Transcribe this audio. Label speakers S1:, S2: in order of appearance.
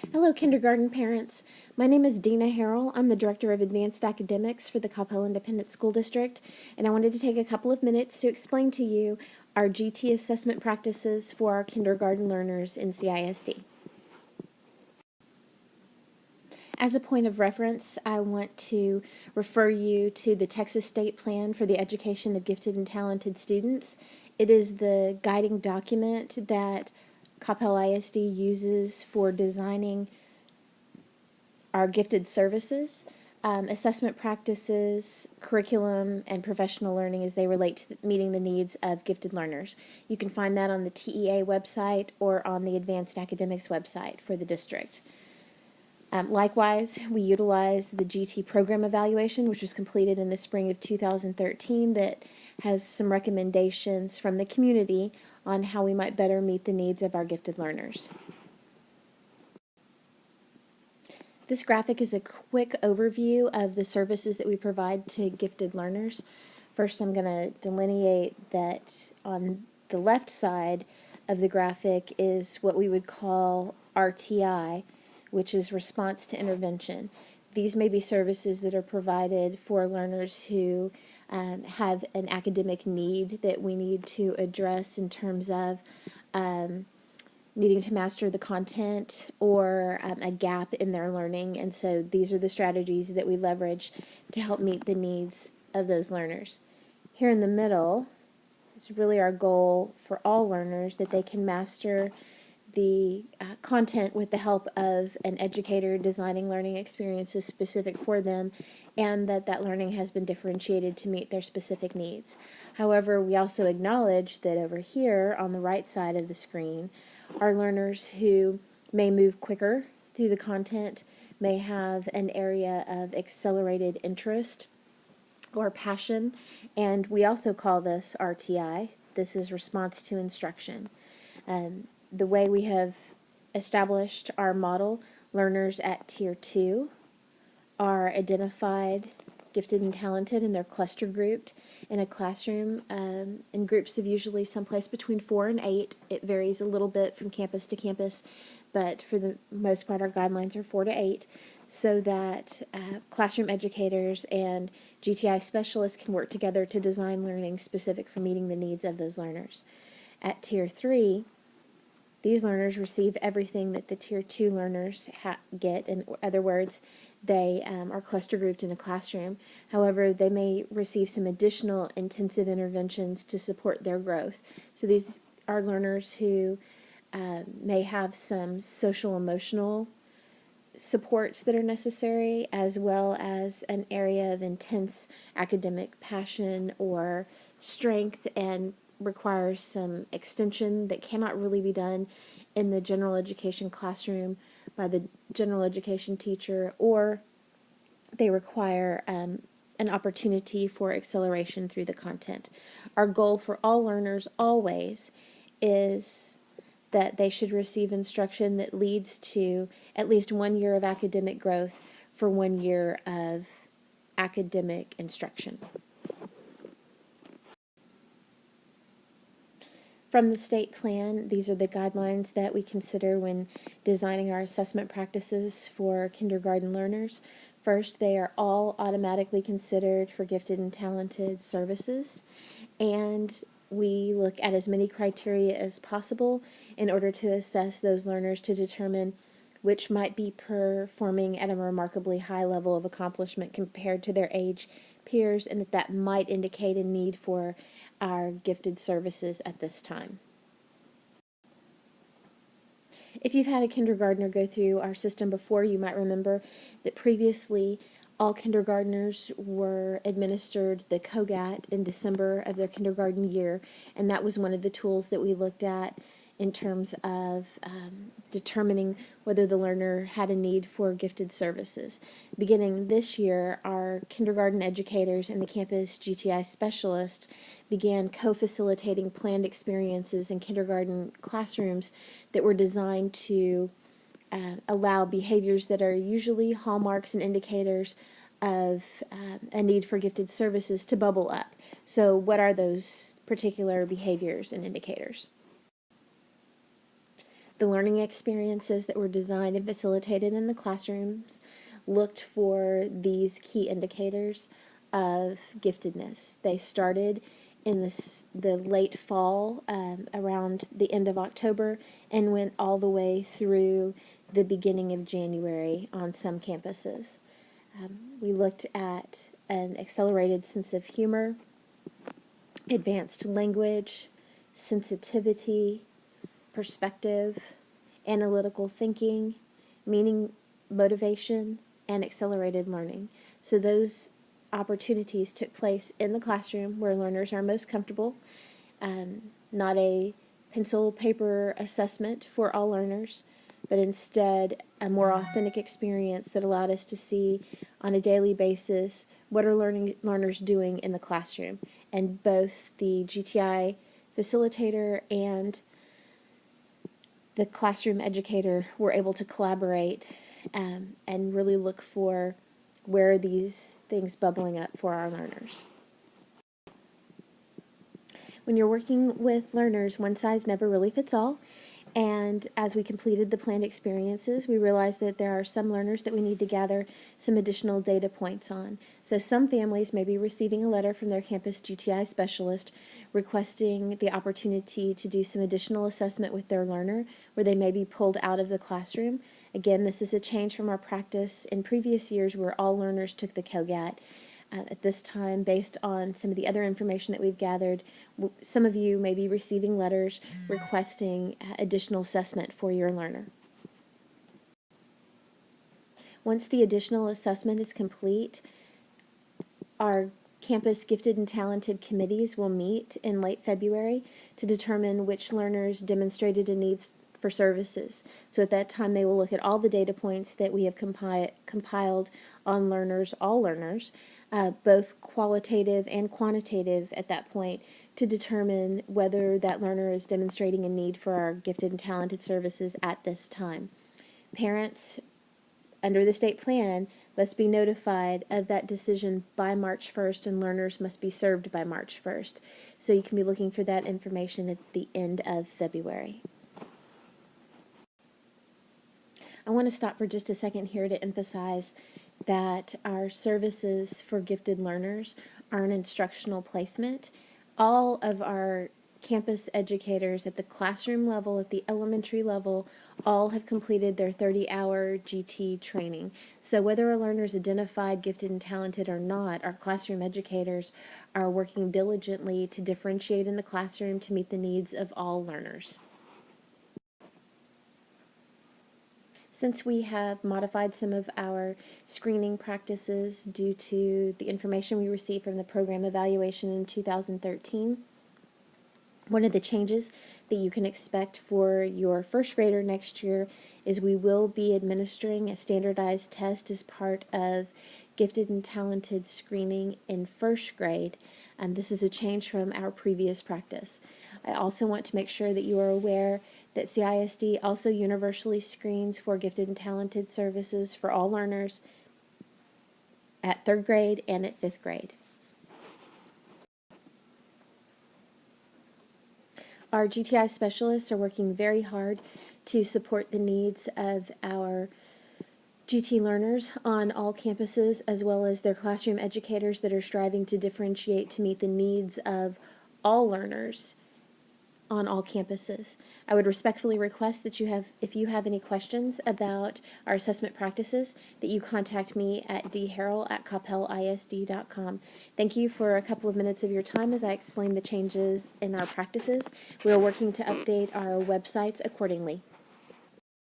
S1: Hello, kindergarten parents. My name is Dina Harrell. I'm the Director of Advanced Academics for the Coppell Independent School District, and I wanted to take a couple of minutes to explain to you our GT assessment practices for our kindergarten learners in CISD. As a point of reference, I want to refer you to the Texas State Plan for the Education of Gifted and Talented Students. It is the guiding document that Coppell ISD uses for designing our gifted services, assessment practices, curriculum, and professional learning as they relate to meeting the needs of gifted learners. You can find that on the TEA website or on the Advanced Academics website for the district. Likewise, we utilize the GT program evaluation, which was completed in the spring of 2013, that has some recommendations from the community on how we might better meet the needs of our gifted learners. This graphic is a quick overview of the services that we provide to gifted learners. First, I'm going to delineate that on the left side of the graphic is what we would call RTI, which is response to intervention. These may be services that are provided for learners who have an academic need that we need to address in terms of needing to master the content or a gap in their learning. And so these are the strategies that we leverage to help meet the needs of those learners. Here in the middle, it's really our goal for all learners that they can master the content with the help of an educator designing learning experiences specific for them, and that learning has been differentiated to meet their specific needs. However, we also acknowledge that over here on the right side of the screen are learners who may move quicker through the content, may have an area of accelerated interest or passion, and we also call this RTI. This is response to instruction. The way we have established our model, learners at Tier 2 are identified, gifted and talented, and they're cluster grouped in a classroom in groups of usually someplace between 4 and 8. It varies a little bit from campus to campus, but for the most part our guidelines are 4 to 8, so that classroom educators and GTI specialists can work together to design learning specific for meeting the needs of those learners. At Tier 3, these learners receive everything that the Tier 2 learners get. In other words, they are cluster grouped in a classroom. However, they may receive some additional intensive interventions to support their growth. So these are learners who may have some social emotional supports that are necessary, as well as an area of intense academic passion or strength, and requires some extension that cannot really be done in the general education classroom by the general education teacher, or they require an opportunity for acceleration through the content. Our goal for all learners always is that they should receive instruction that leads to at least 1 year of academic growth for 1 year of academic instruction. From the state plan, these are the guidelines that we consider when designing our assessment practices for kindergarten learners. First, they are all automatically considered for gifted and talented services, and we look at as many criteria as possible in order to assess those learners to determine which might be performing at a remarkably high level of accomplishment compared to their age peers, and that might indicate a need for our gifted services at this time. If you've had a kindergartner go through our system before, you might remember that previously all kindergartners were administered the COGAT in December of their kindergarten year, and that was one of the tools that we looked at in terms of determining whether the learner had a need for gifted services. Beginning this year, our kindergarten educators and the campus GTI specialist began co-facilitating planned experiences in kindergarten classrooms that were designed to allow behaviors that are usually hallmarks and indicators of a need for gifted services to bubble up. So what are those particular behaviors and indicators? The learning experiences that were designed and facilitated in the classrooms looked for these key indicators of giftedness. They started in the late fall, around the end of October, and went all the way through the beginning of January on some campuses. We looked at an accelerated sense of humor, advanced language, sensitivity, perspective, analytical thinking, meaning, motivation, and accelerated learning. So those opportunities took place in the classroom where learners are most comfortable, not a pencil paper assessment for all learners, but instead a more authentic experience that allowed us to see on a daily basis what are learners doing in the classroom. And both the GTI facilitator and the classroom educator were able to collaborate and really look for where are these things bubbling up for our learners. When you're working with learners, one size never really fits all. And as we completed the planned experiences, we realized that there are some learners that we need to gather some additional data points on. So some families may be receiving a letter from their campus GTI specialist requesting the opportunity to do some additional assessment with their learner where they may be pulled out of the classroom. Again, this is a change from our practice in previous years where all learners took the COGAT. At this time, based on some of the other information that we've gathered, some of you may be receiving letters requesting additional assessment for your learner. Once the additional assessment is complete, our campus gifted and talented committees will meet in late February to determine which learners demonstrated a need for services. So at that time, they will look at all the data points that we have compiled on learners, all learners, both qualitative and quantitative at that point, to determine whether that learner is demonstrating a need for our gifted and talented services at this time. Parents, under the state plan, must be notified of that decision by March 1st, and learners must be served by March 1st. So you can be looking for that information at the end of February. I want to stop for just a second here to emphasize that our services for gifted learners are an instructional placement. All of our campus educators at the classroom level, at the elementary level, all have completed their 30-hour GT training. So whether a learner is identified, gifted, and talented or not, our classroom educators are working diligently to differentiate in the classroom to meet the needs of all learners. Since we have modified some of our screening practices due to the information we received from the program evaluation in 2013, one of the changes that you can expect for your first grader next year is we will be administering a standardized test as part of gifted and talented screening in first grade. And this is a change from our previous practice. I also want to make sure that you are aware that CISD also universally screens for gifted and talented services for all learners at 3rd grade and at 5th grade. Our GTI specialists are working very hard to support the needs of our GT learners on all campuses, as well as their classroom educators that are striving to differentiate to meet the needs of all learners on all campuses. I would respectfully request that if you have any questions about our assessment practices, that you contact me at dharrell@coppellisd.com. Thank you for a couple of minutes of your time as I explain the changes in our practices. We are working to update our websites accordingly.